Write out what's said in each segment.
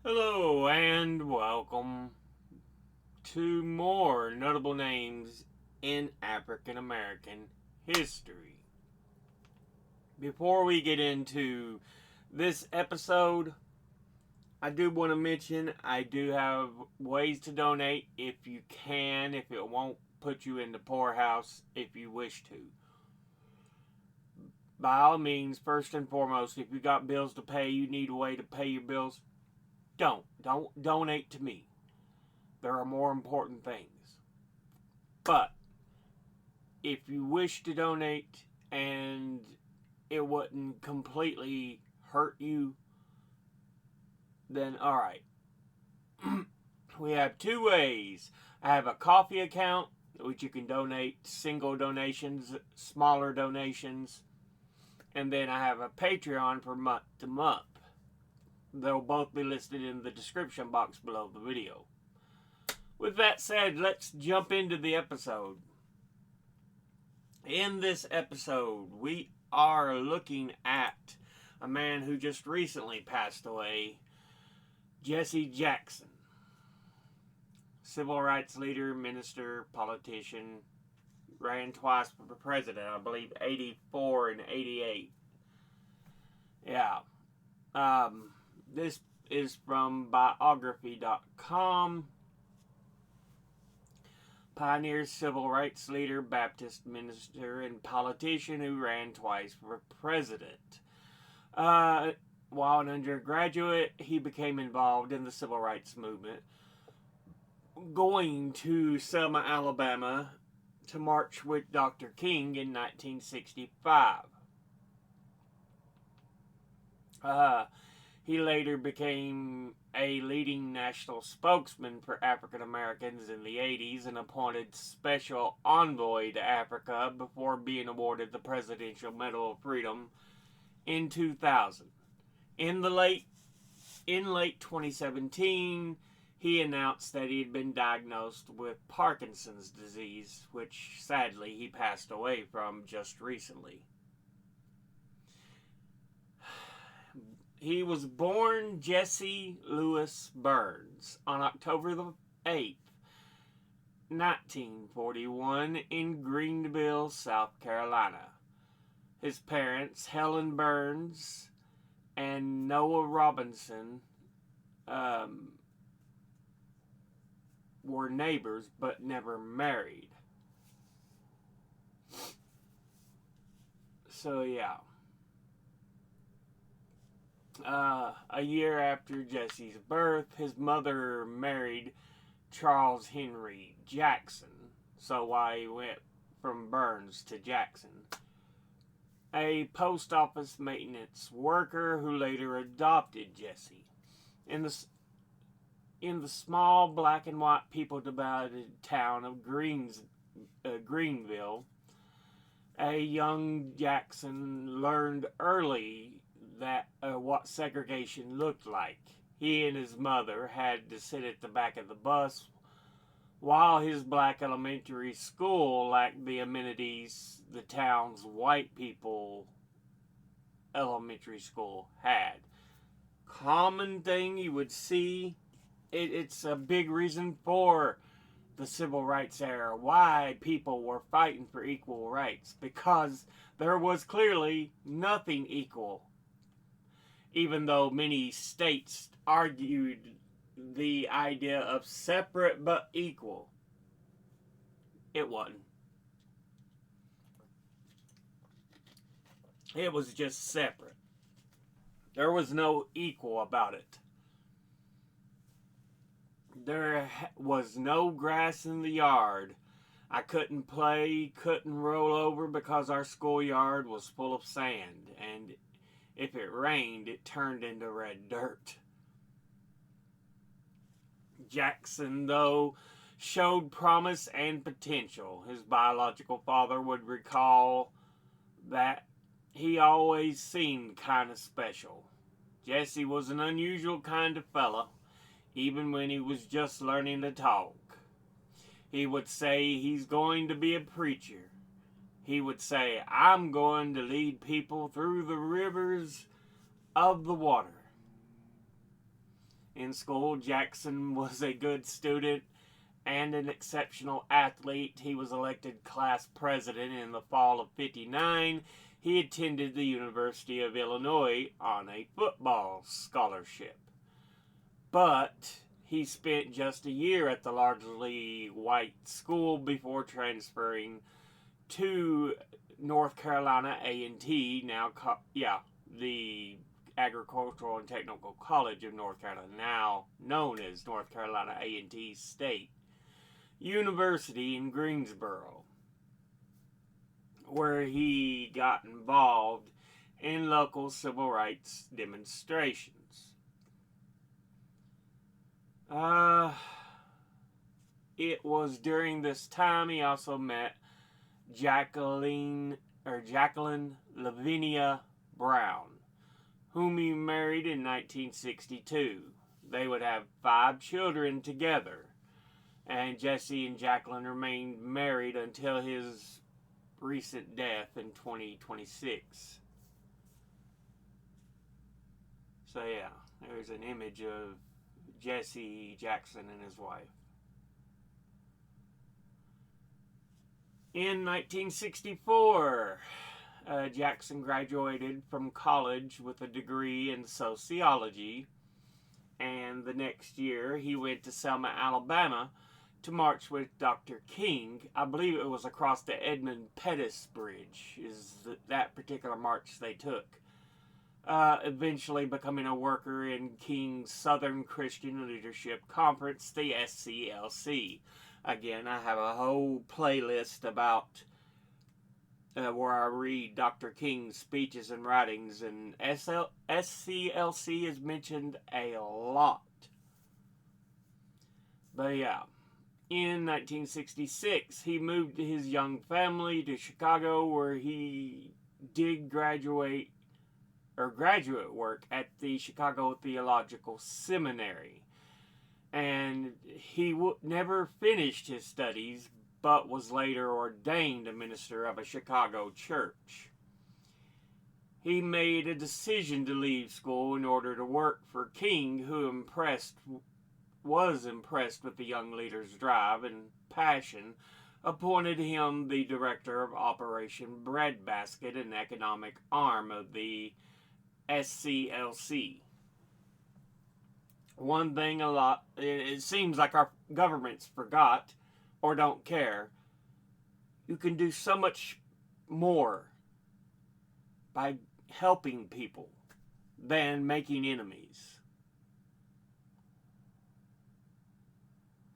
Hello and welcome to more notable names in African American history. Before we get into this episode, I do want to mention I do have ways to donate if you can, if it won't put you in the poorhouse if you wish to. By all means, first and foremost, if you got bills to pay, you need a way to pay your bills, don't donate to me. There are more important things. But if you wish to donate and it wouldn't completely hurt you, then alright. We have two ways. I have a coffee account, which you can donate single donations, smaller donations, and then I have a Patreon for month to month. They'll both be listed in the description box below the video. With that said, let's jump into the episode. In this episode, we are looking at a man who just recently passed away, Jesse Jackson. Civil rights leader, minister, politician, ran twice for president, I believe 84 and 88. Yeah. This is from biography.com. Pioneer civil rights leader, Baptist minister, and politician who ran twice for president. While an undergraduate, he became involved in the civil rights movement, going to Selma, Alabama to march with Dr. King in 1965. He later became a leading national spokesman for African Americans in the 80s and appointed special envoy to Africa before being awarded the Presidential Medal of Freedom in 2000. In late 2017, he announced that he had been diagnosed with Parkinson's disease, which sadly he passed away from just recently. He was born Jesse Louis Burns on October the 8th, 1941 in Greenville, South Carolina. His parents, Helen Burns and Noah Robinson, were neighbors but never married. So, yeah. A year after Jesse's birth, his mother married Charles Henry Jackson. So why he went from Burns to Jackson. A post office maintenance worker who later adopted Jesse. In the small black and white people divided town of Greenville, a young Jackson learned early that what segregation looked like. He and his mother had to sit at the back of the bus while his black elementary school lacked the amenities the town's white people elementary school had. Common thing you would see. It's a big reason for the civil rights era, why people were fighting for equal rights, because there was clearly nothing equal. Even though many states argued the idea of separate but equal, it wasn't. It was just separate. There was no equal about it. There was no grass in the yard. I couldn't play, couldn't roll over because our schoolyard was full of sand, and if it rained, it turned into red dirt. Jackson, though, showed promise and potential. His biological father would recall that he always seemed kind of special. Jesse was an unusual kind of fella, even when he was just learning to talk. He would say he's going to be a preacher. He would say, I'm going to lead people through the rivers of the water. In school, Jackson was a good student and an exceptional athlete. He was elected class president in the fall of '59. He attended the University of Illinois on a football scholarship. But he spent just a year at the largely white school before transferring to North Carolina A&T, the Agricultural and Technical College of North Carolina, now known as North Carolina A&T State University in Greensboro, where he got involved in local civil rights demonstrations. It was during this time he also met Jacqueline Lavinia Brown, whom he married in 1962. They would have 5 children together, and Jesse and Jacqueline remained married until his recent death in 2026. So yeah, there's an image of Jesse Jackson and his wife. In 1964, Jackson graduated from college with a degree in sociology, and the next year he went to Selma, Alabama to march with Dr. King. I believe it was across the Edmund Pettus Bridge, is that particular march they took. Eventually becoming a worker in King's Southern Christian Leadership Conference, the SCLC. Again, I have a whole playlist about where I read Dr. King's speeches and writings, and SCLC is mentioned a lot. But yeah, in 1966, he moved his young family to Chicago, where he did graduate work at the Chicago Theological Seminary. And he never finished his studies, but was later ordained a minister of a Chicago church. He made a decision to leave school in order to work for King, who was impressed with the young leader's drive and passion, appointed him the director of Operation Breadbasket, an economic arm of the SCLC. One thing it seems like our governments forgot or don't care. You can do so much more by helping people than making enemies.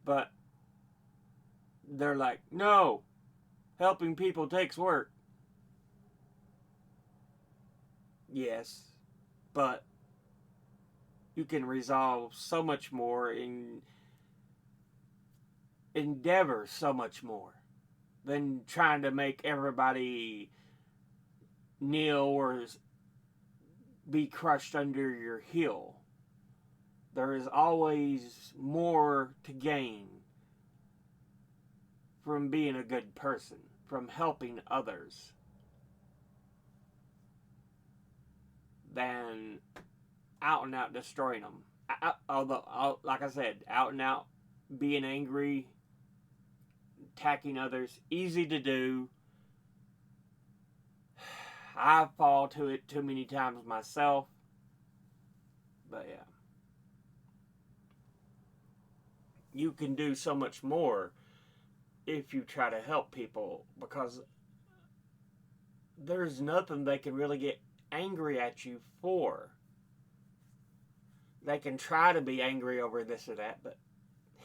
But they're like, no, helping people takes work. Yes, but you can resolve so much more and endeavor so much more than trying to make everybody kneel or be crushed under your heel. There is always more to gain from being a good person, from helping others, than out and out destroying them. Although, like I said, out and out being angry, attacking others, easy to do. I fall to it too many times myself. But yeah. You can do so much more if you try to help people, because there's nothing they can really get angry at you for. They can try to be angry over this or that, but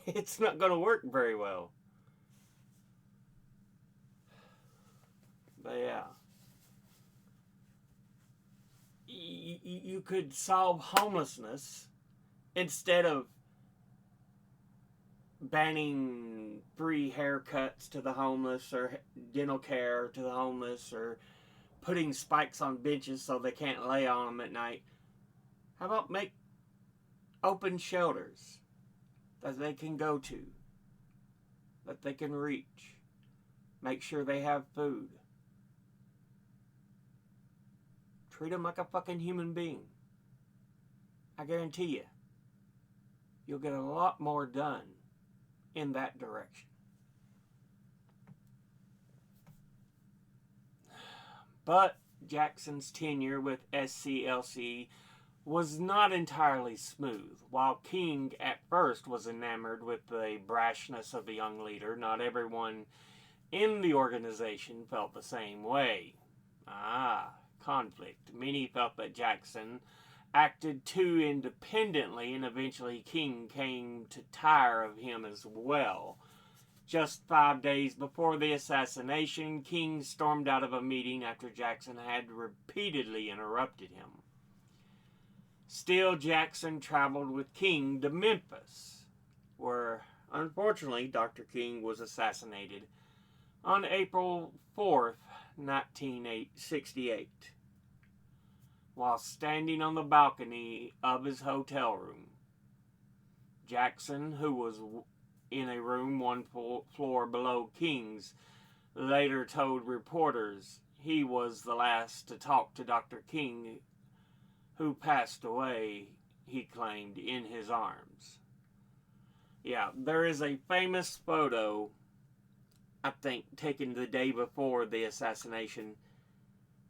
it's not going to work very well. But yeah. You could solve homelessness instead of banning free haircuts to the homeless, or dental care to the homeless, or putting spikes on benches so they can't lay on them at night. How about make open shelters that they can go to, that they can reach. Make sure they have food. Treat them like a fucking human being. I guarantee you, you'll get a lot more done in that direction. But Jackson's tenure with SCLC was not entirely smooth. While King at first was enamored with the brashness of the young leader, not everyone in the organization felt the same way. Conflict. Many felt that Jackson acted too independently, and eventually King came to tire of him as well. Just 5 days before the assassination, King stormed out of a meeting after Jackson had repeatedly interrupted him. Still, Jackson traveled with King to Memphis, where unfortunately Dr. King was assassinated on April 4th, 1968, while standing on the balcony of his hotel room. Jackson, who was in a room one floor below King's, later told reporters he was the last to talk to Dr. King, who passed away, he claimed, in his arms. Yeah, there is a famous photo, I think, taken the day before the assassination,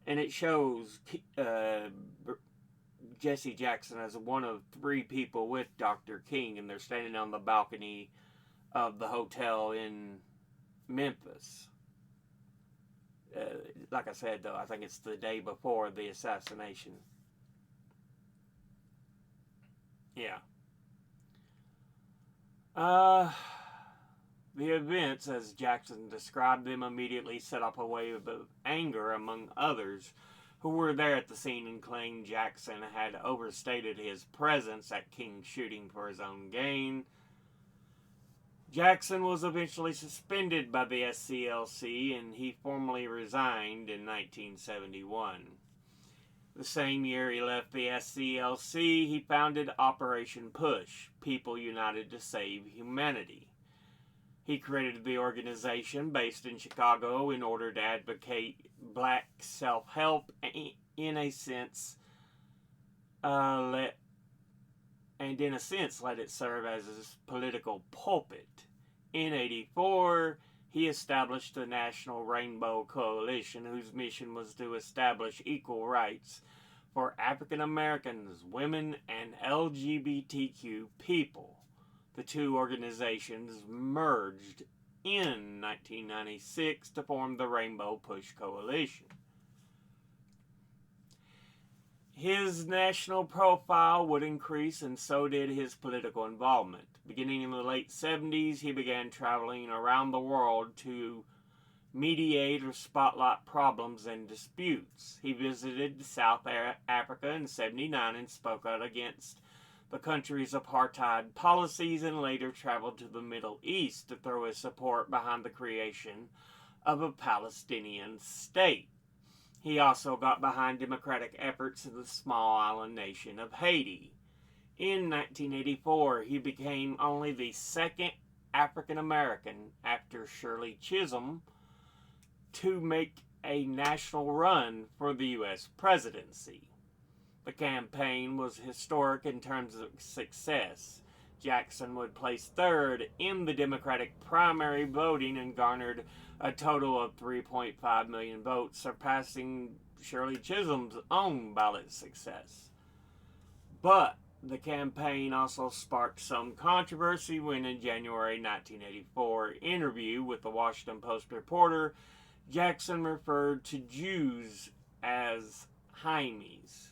and it shows Jesse Jackson as one of 3 people with Dr. King, and they're standing on the balcony of the hotel in Memphis. Like I said, though, I think it's the day before the assassination. Yeah. The events, as Jackson described them, immediately set up a wave of anger among others who were there at the scene and claimed Jackson had overstated his presence at King's shooting for his own gain. Jackson was eventually suspended by the SCLC, and he formally resigned in 1971. The same year he left the SCLC, he founded Operation Push, People United to Save Humanity. He created the organization based in Chicago in order to advocate black self-help, in a sense, let it serve as his political pulpit. In 1984, he established the National Rainbow Coalition, whose mission was to establish equal rights for African Americans, women, and LGBTQ people. The 2 organizations merged in 1996 to form the Rainbow Push Coalition. His national profile would increase, and so did his political involvement. Beginning in the late 70s, he began traveling around the world to mediate or spotlight problems and disputes. He visited South Africa in 1979 and spoke out against the country's apartheid policies, and later traveled to the Middle East to throw his support behind the creation of a Palestinian state. He also got behind democratic efforts in the small island nation of Haiti. In 1984, he became only the 2nd African American, after Shirley Chisholm, to make a national run for the U.S. presidency. The campaign was historic in terms of success. Jackson would place 3rd in the Democratic primary voting and garnered a total of 3.5 million votes, surpassing Shirley Chisholm's own ballot success. But the campaign also sparked some controversy when, in January 1984 interview with the Washington Post reporter, Jackson referred to Jews as Hymies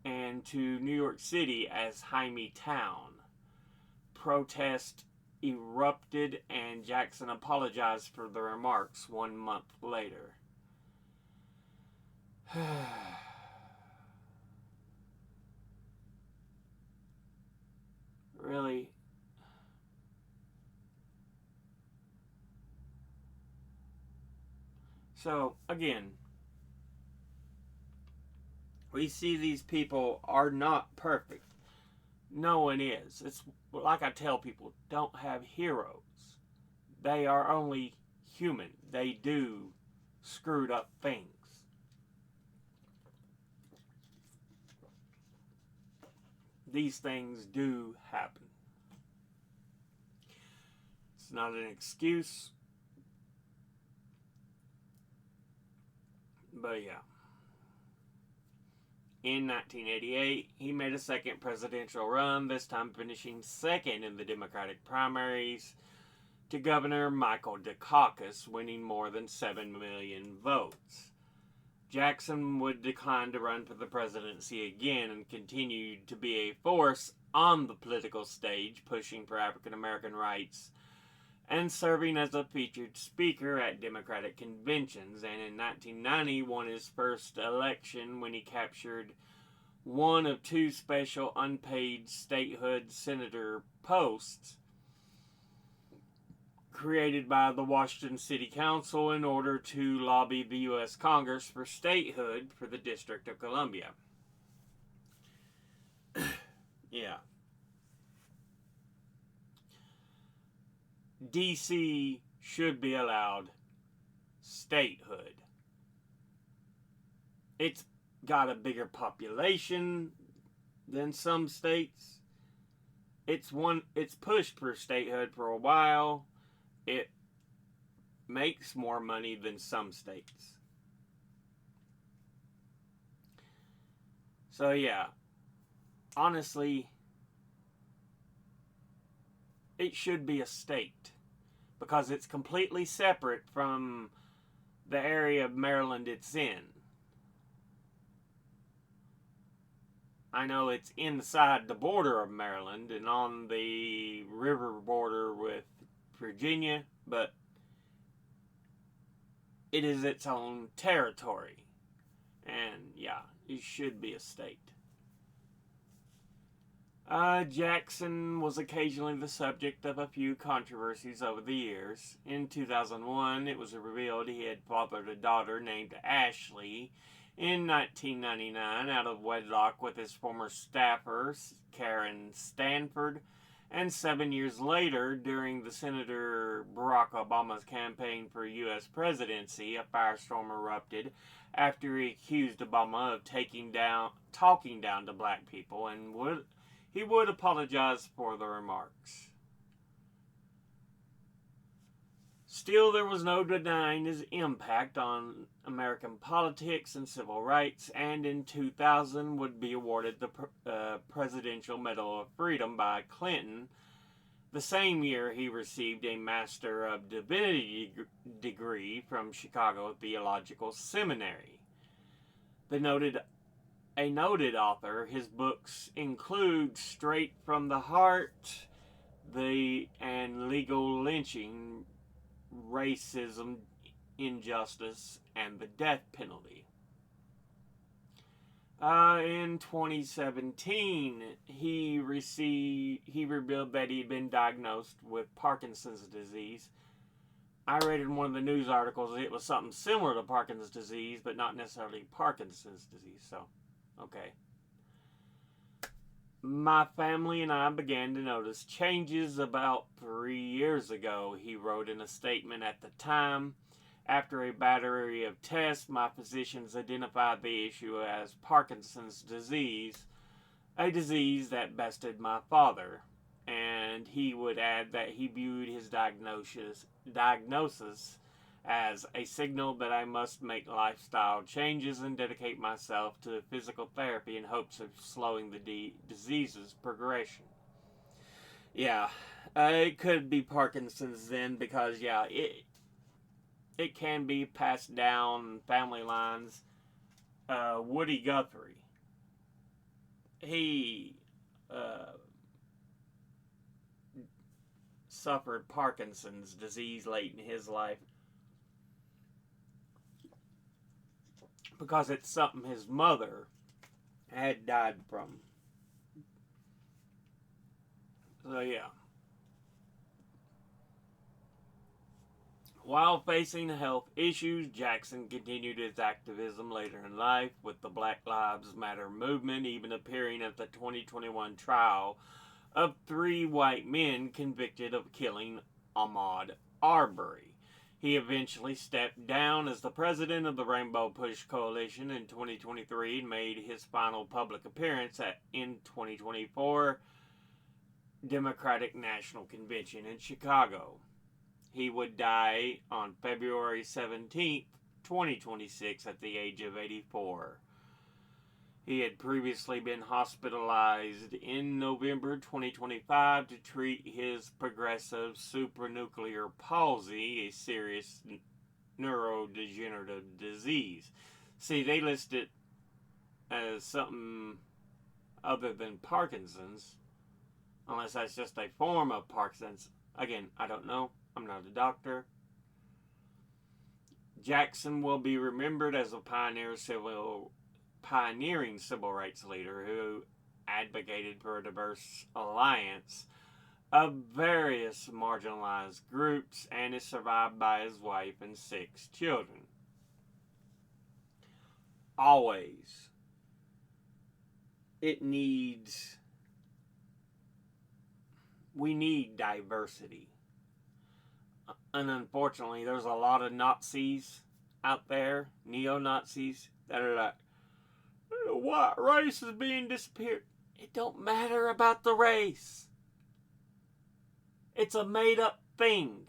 and to New York City as Jaime Town. Protest erupted, and Jackson apologized for the remarks 1 month later. Really? So, again, we see these people are not perfect. No one is. It's like I tell people, don't have heroes. They are only human. They do screwed up things. These things do happen. It's not an excuse, but yeah. In 1988, he made a second presidential run, this time finishing second in the Democratic primaries to Governor Michael Dukakis, winning more than 7 million votes. Jackson would decline to run for the presidency again and continued to be a force on the political stage, pushing for African American rights and serving as a featured speaker at Democratic conventions, and in 1990 won his first election when he captured one of two special unpaid statehood senator posts created by the Washington City Council in order to lobby the U.S. Congress for statehood for the District of Columbia. Yeah. D.C. should be allowed statehood. It's got a bigger population than some states. It's pushed for statehood for a while. It makes more money than some states. So yeah, honestly, it should be a state because it's completely separate from the area of Maryland it's in. I know it's inside the border of Maryland and on the river border with Virginia, but it is its own territory. And yeah, it should be a state. Jackson was occasionally the subject of a few controversies over the years. In 2001, it was revealed he had fathered a daughter named Ashley in 1999 out of wedlock with his former staffer, Karen Stanford. And 7 years later, during the Senator Barack Obama's campaign for U.S. presidency, a firestorm erupted after he accused Obama of talking down to black people and he would apologize for the remarks. Still, there was no denying his impact on American politics and civil rights, and in 2000 would be awarded the Presidential Medal of Freedom by Clinton. The same year, he received a Master of Divinity degree from Chicago Theological Seminary. A noted author, his books include Straight from the Heart, and Legal Lynching, Racism, Injustice, and the Death Penalty. In 2017, he revealed that he had been diagnosed with Parkinson's disease. I read in one of the news articles it was something similar to Parkinson's disease, but not necessarily Parkinson's disease, so, okay. My family and I began to notice changes about 3 years ago, he wrote in a statement at the time. After a battery of tests, my physicians identified the issue as Parkinson's disease, a disease that bested my father. And he would add that he viewed his diagnosis as a signal that I must make lifestyle changes and dedicate myself to physical therapy in hopes of slowing the disease's progression. Yeah, it could be Parkinson's then because, yeah, it can be passed down family lines. Woody Guthrie, he suffered Parkinson's disease late in his life because it's something his mother had died from. So yeah. While facing health issues, Jackson continued his activism later in life with the Black Lives Matter movement, even appearing at the 2021 trial of 3 white men convicted of killing Ahmaud Arbery. He eventually stepped down as the president of the Rainbow Push Coalition in 2023 and made his final public appearance in 2024 Democratic National Convention in Chicago. He would die on February 17th, 2026 at the age of 84. He had previously been hospitalized in November 2025 to treat his progressive supranuclear palsy, a serious neurodegenerative disease. See, they list it as something other than Parkinson's, unless that's just a form of Parkinson's. Again, I don't know. I'm not a doctor. Jackson will be remembered as a pioneering civil rights leader who advocated for a diverse alliance of various marginalized groups and is survived by his wife and 6 children. Always, we need diversity. And unfortunately, there's a lot of Nazis out there, neo-Nazis, that are like, the white race is being disappeared. It don't matter about the race. It's a made-up thing.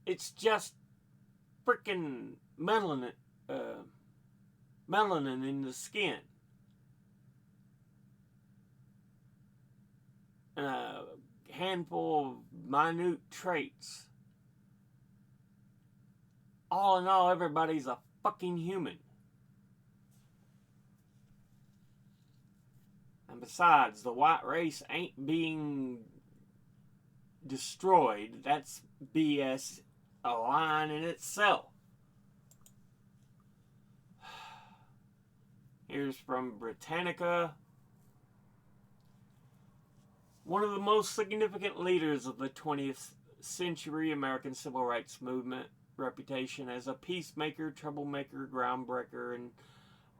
It's just freaking melanin in the skin. A handful of minute traits. All in all, everybody's a fucking human. And besides, the white race ain't being destroyed. That's BS, a line in itself. Here's from Britannica. One of the most significant leaders of the 20th century American civil rights movement, reputation as a peacemaker, troublemaker, groundbreaker, and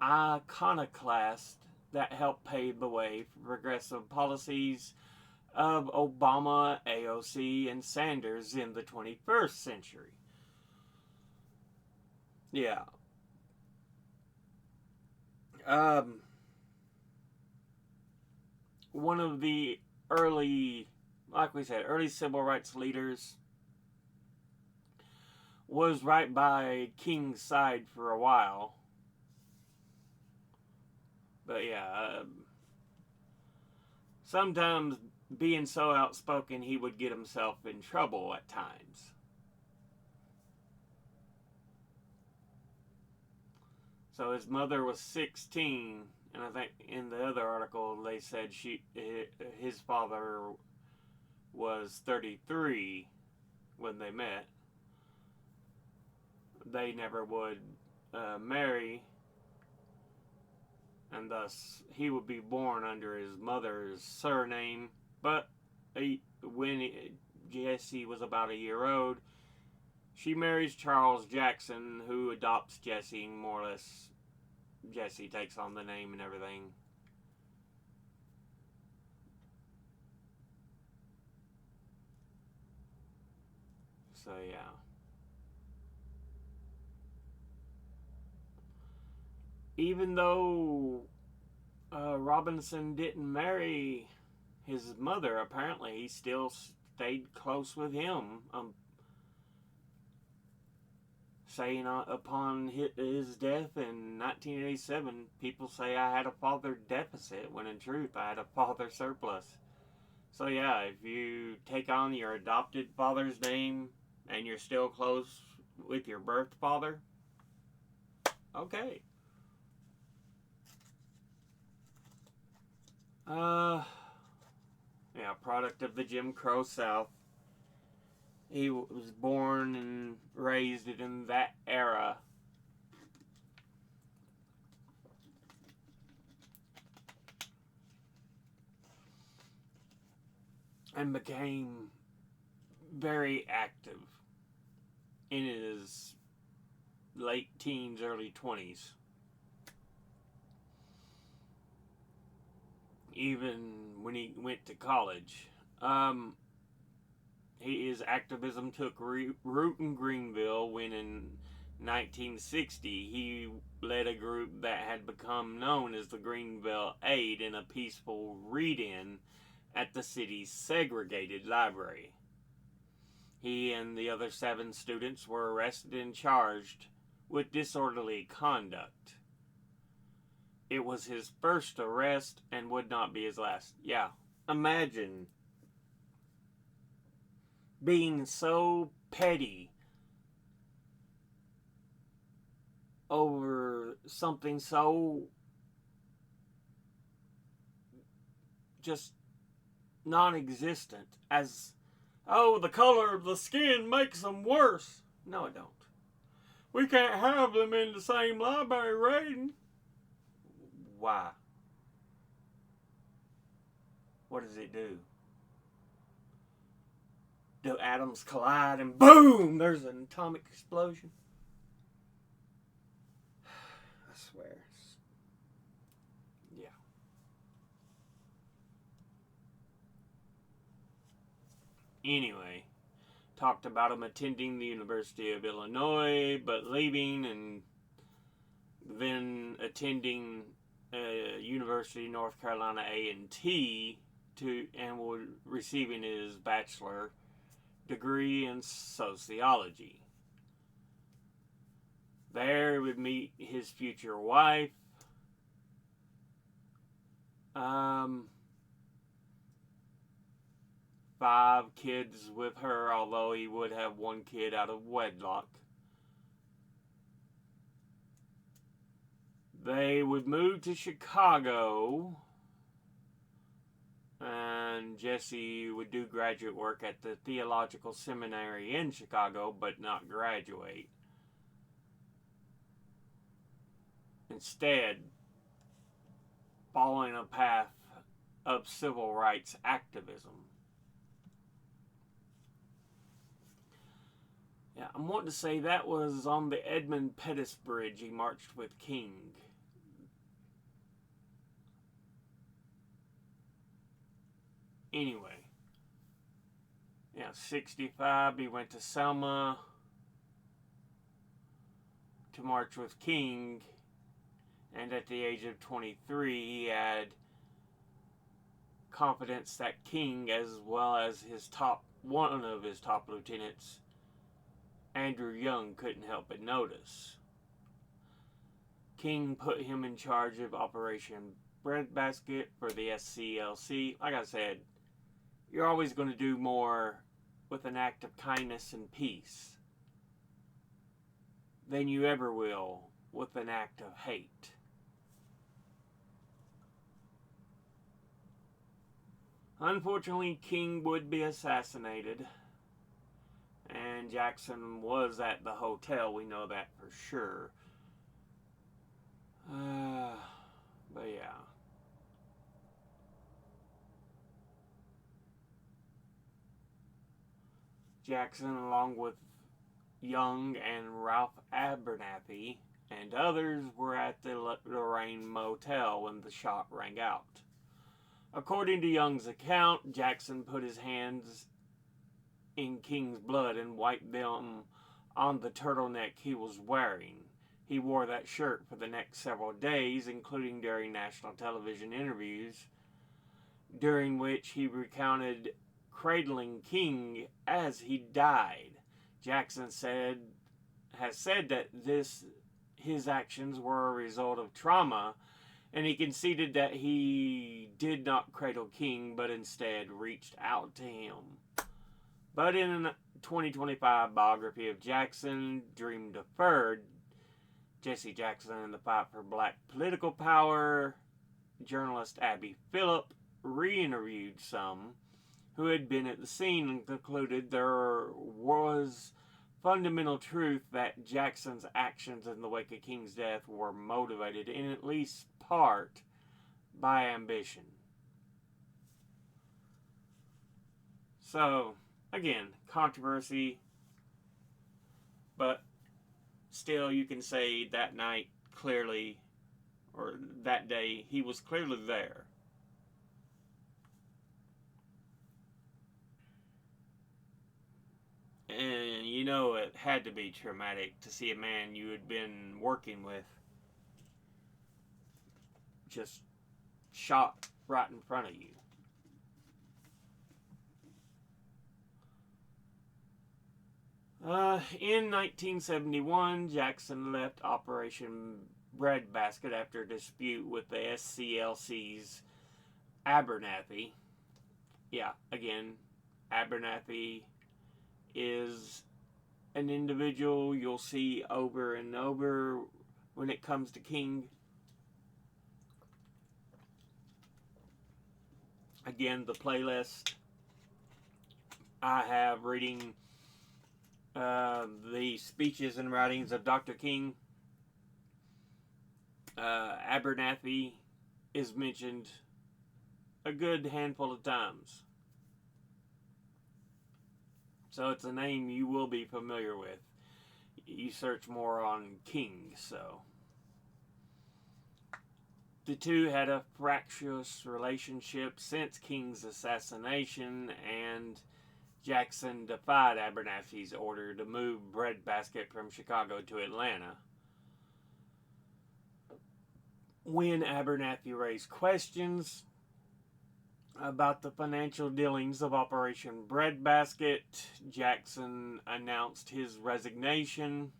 iconoclast that helped pave the way for progressive policies of Obama, AOC, and Sanders in the 21st century. Yeah. One of the early civil rights leaders, was right by King's side for a while. But yeah, sometimes being so outspoken, he would get himself in trouble at times. So his mother was 16, and I think in the other article they said his father was 33 when they met. They never would marry, and thus he would be born under his mother's surname. But when Jesse was about a year old, she marries Charles Jackson, who adopts Jesse, more or less. Jesse takes on the name and everything. So yeah. Even though Robinson didn't marry his mother, apparently he still stayed close with him. Saying upon his death in 1987, people say I had a father deficit, when in truth I had a father surplus. So yeah, if you take on your adopted father's name and you're still close with your birth father, okay. Yeah, product of the Jim Crow South. He was born and raised in that era. And became very active in his late teens, early 20s. Even when he went to college. His activism took root in Greenville when in 1960 he led a group that had become known as the Greenville Aid in a peaceful read-in at the city's segregated library. He and the other 7 students were arrested and charged with disorderly conduct. It was his first arrest and would not be his last. Yeah, imagine being so petty over something so just non-existent as, oh, the color of the skin makes them worse. No, it don't. We can't have them in the same library reading. Why? What does it do? Do atoms collide and boom, there's an atomic explosion? I swear. Yeah. Anyway, talked about him attending the University of Illinois, but leaving, and then attending University of North Carolina A&T and receiving his bachelor degree in sociology. There he would meet his future wife. 5 kids with her, although he would have 1 kid out of wedlock. They would move to Chicago, and Jesse would do graduate work at the Theological Seminary in Chicago, but not graduate. Instead, following a path of civil rights activism. Yeah, I'm wanting to say that was on the Edmund Pettus Bridge he marched with King. Anyway, yeah, 65, he went to Selma to march with King, and at the age of 23, he had confidence that King, as well as one of his top lieutenants, Andrew Young, couldn't help but notice. King put him in charge of Operation Breadbasket for the SCLC. Like I said, you're always going to do more with an act of kindness and peace than you ever will with an act of hate. Unfortunately, King would be assassinated, and Jackson was at the hotel. We know that for sure. But yeah. Jackson, along with Young and Ralph Abernathy and others, were at the Lorraine Motel when the shot rang out. According to Young's account, Jackson put his hands in King's blood and wiped them on the turtleneck he was wearing. He wore that shirt for the next several days, including during national television interviews, during which he recounted cradling King as he died. Jackson has said that his actions were a result of trauma, and he conceded that he did not cradle King, but instead reached out to him. But in a 2025 biography of Jackson, Dream Deferred, Jesse Jackson and the Fight for Black Political Power, journalist Abby Phillip re-interviewed some who had been at the scene and concluded there was fundamental truth that Jackson's actions in the wake of King's death were motivated in at least part by ambition. So, again, controversy, but still you can say that night clearly, or that day, he was clearly there. And you know it had to be traumatic to see a man you had been working with just shot right in front of you. In 1971, Jackson left Operation Breadbasket after a dispute with the SCLC's Abernathy. Yeah, again, Abernathy is an individual you'll see over and over when it comes to King. Again, the playlist I have reading the speeches and writings of Dr. King. Abernathy is mentioned a good handful of times. So it's a name you will be familiar with. You search more on King, so. The two had a fractious relationship since King's assassination, and Jackson defied Abernathy's order to move Breadbasket from Chicago to Atlanta. When Abernathy raised questions about the financial dealings of Operation Breadbasket, Jackson announced his resignation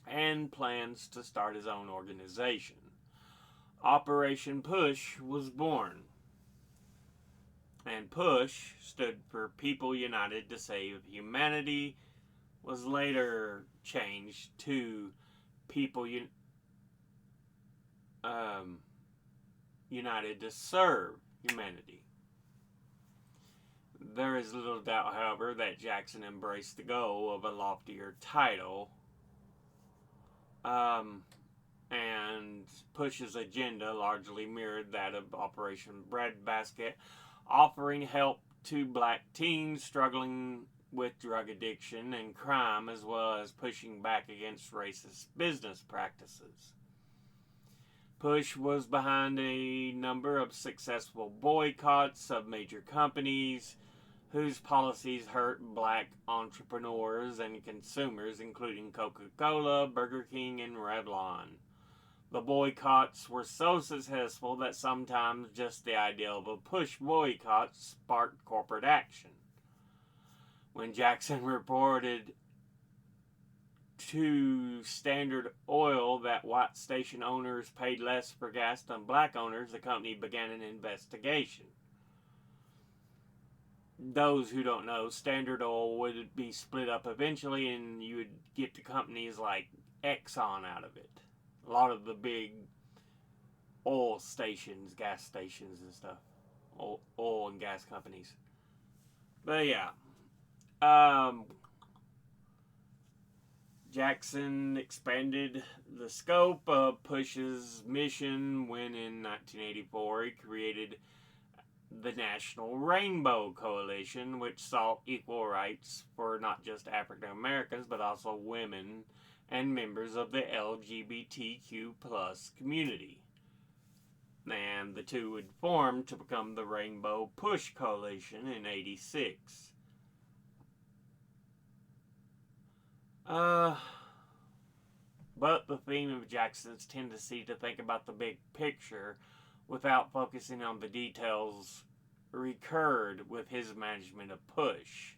and plans to start his own organization. Operation Push was born. And PUSH stood for People United to Save Humanity, was later changed to People United to Serve Humanity. There is little doubt, however, that Jackson embraced the goal of a loftier title, and PUSH's agenda largely mirrored that of Operation Breadbasket, offering help to black teens struggling with drug addiction and crime, as well as pushing back against racist business practices. PUSH was behind a number of successful boycotts of major companies whose policies hurt black entrepreneurs and consumers, including Coca-Cola, Burger King, and Revlon. The boycotts were so successful that sometimes just the idea of a push boycott sparked corporate action. When Jackson reported to Standard Oil that white station owners paid less for gas than black owners, the company began an investigation. Those who don't know, Standard Oil would be split up eventually, and you would get the companies like Exxon out of it. A lot of the big oil stations, gas stations and stuff. Oil and gas companies. But yeah. Jackson expanded the scope of PUSH's mission when in 1984 he created the National Rainbow Coalition, which sought equal rights for not just African Americans but also women and members of the LGBTQ plus community. And the two would form to become the Rainbow Push Coalition in '86. But the theme of Jackson's tendency to think about the big picture without focusing on the details recurred with his management of PUSH.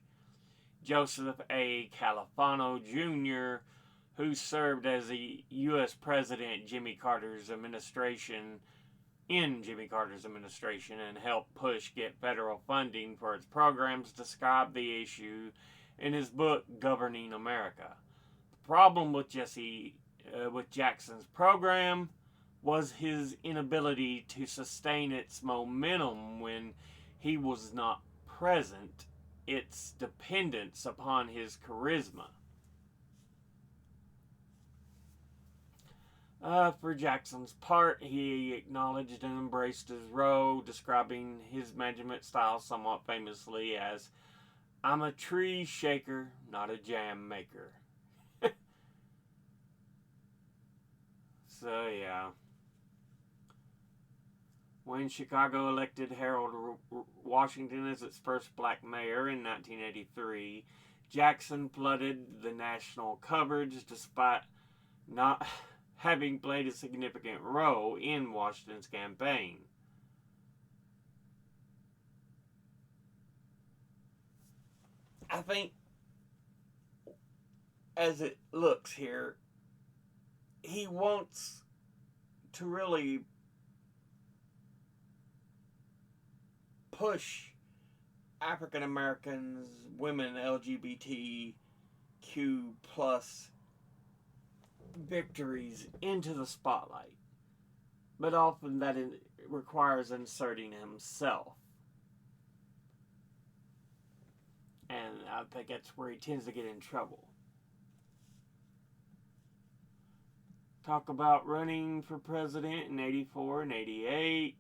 Joseph A. Califano Jr., who served as the U.S. President in Jimmy Carter's administration and helped PUSH get federal funding for its programs, described the issue in his book Governing America. The problem with Jackson's program was his inability to sustain its momentum when he was not present, its dependence upon his charisma. For Jackson's part, he acknowledged and embraced his role, describing his management style somewhat famously as, "I'm a tree shaker, not a jam maker." So, yeah. When Chicago elected Harold Washington as its first black mayor in 1983, Jackson flooded the national coverage despite not having played a significant role in Washington's campaign. I think, as it looks here, he wants to really push African Americans, women, LGBTQ plus victories into the spotlight. But often that requires inserting himself. And I think that's where he tends to get in trouble. Talk about running for president in 84 and 88.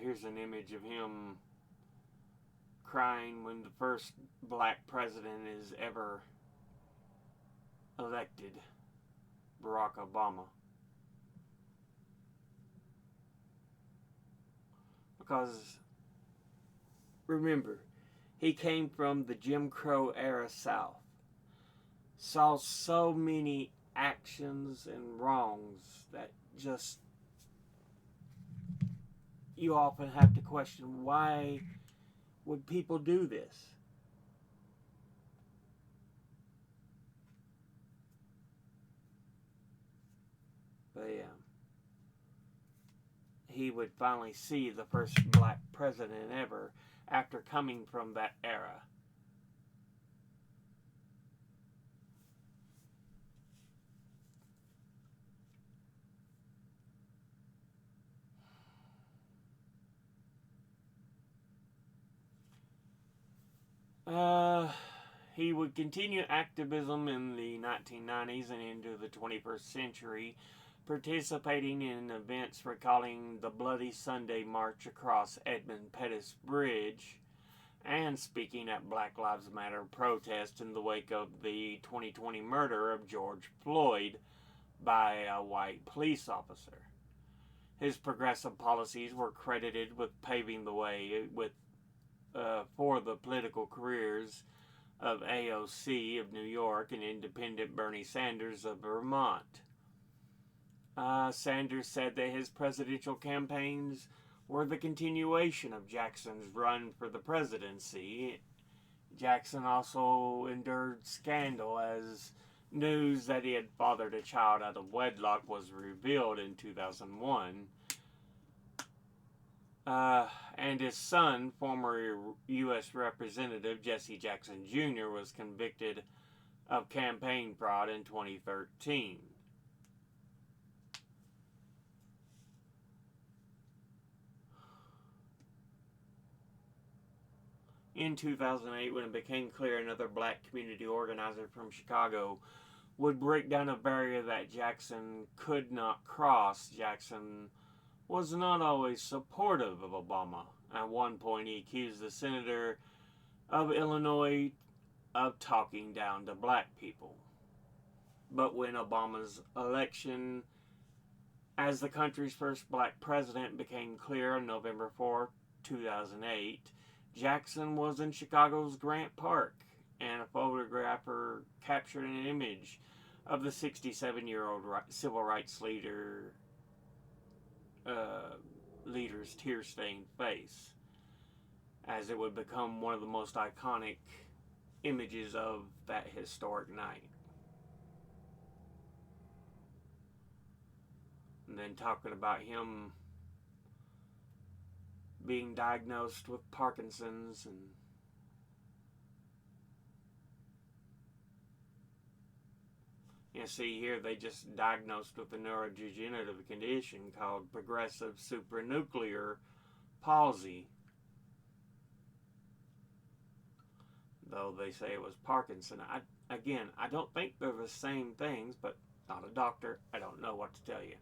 Here's an image of him crying when the first black president is ever elected, Barack Obama. Because, remember, he came from the Jim Crow era South, saw so many actions and wrongs that just, you often have to question, why would people do this? But yeah, he would finally see the first black president ever after coming from that era. He would continue activism in the 1990s and into the 21st century, participating in events recalling the Bloody Sunday March across Edmund Pettus Bridge, and speaking at Black Lives Matter protests in the wake of the 2020 murder of George Floyd by a white police officer. His progressive policies were credited with paving the way for the political careers of AOC of New York and independent Bernie Sanders of Vermont. Sanders said that his presidential campaigns were the continuation of Jackson's run for the presidency. Jackson also endured scandal as news that he had fathered a child out of wedlock was revealed in 2001. And his son, former U.S. Representative Jesse Jackson Jr., was convicted of campaign fraud in 2013. In 2008, when it became clear another black community organizer from Chicago would break down a barrier that Jackson could not cross, Jackson was not always supportive of Obama. At one point, he accused the senator of Illinois of talking down to black people. But when Obama's election as the country's first black president became clear on November 4, 2008, Jackson was in Chicago's Grant Park, and a photographer captured an image of the 67-year-old civil rights leader's tear-stained face, as it would become one of the most iconic images of that historic night. And then talking about him being diagnosed with Parkinson's, and you see here they just diagnosed with a neurodegenerative condition called progressive supranuclear palsy, though they say it was Parkinson. I don't think they're the same things, but not a doctor, I don't know what to tell you.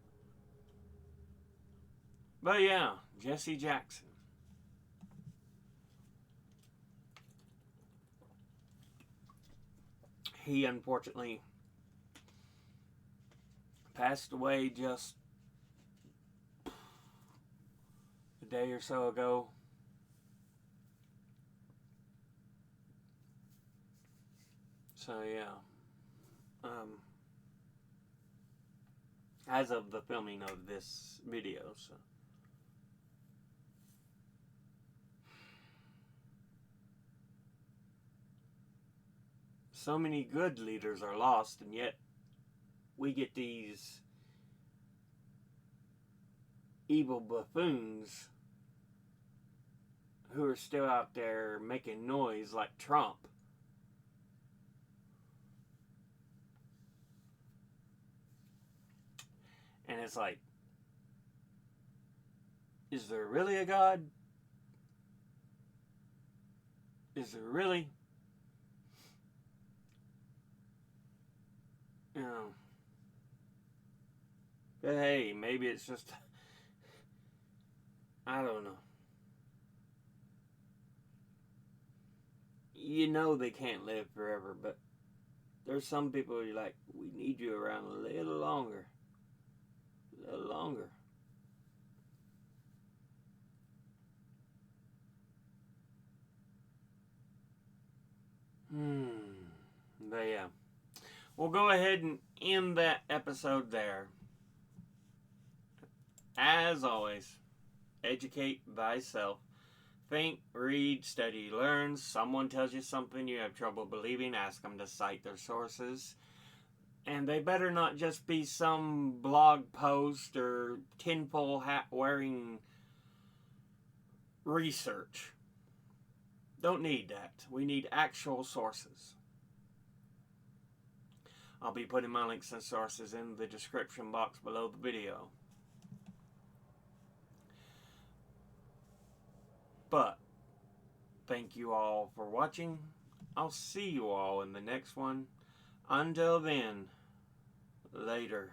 But yeah, Jesse Jackson. he unfortunately passed away just a day or so ago. So yeah, as of the filming of this video, so many good leaders are lost, and yet we get these evil buffoons who are still out there making noise like Trump. And it's like, is there really a God? Is there really? You know. But hey, maybe it's just, I don't know. You know they can't live forever, but there's some people you're like, we need you around a little longer. A little longer. But yeah. We'll go ahead and end that episode there. As always, educate thyself. Think, read, study, learn. Someone tells you something you have trouble believing, ask them to cite their sources. And they better not just be some blog post or tinfoil hat wearing research. Don't need that. We need actual sources. I'll be putting my links and sources in the description box below the video. But thank you all for watching. I'll see you all in the next one. Until then, later.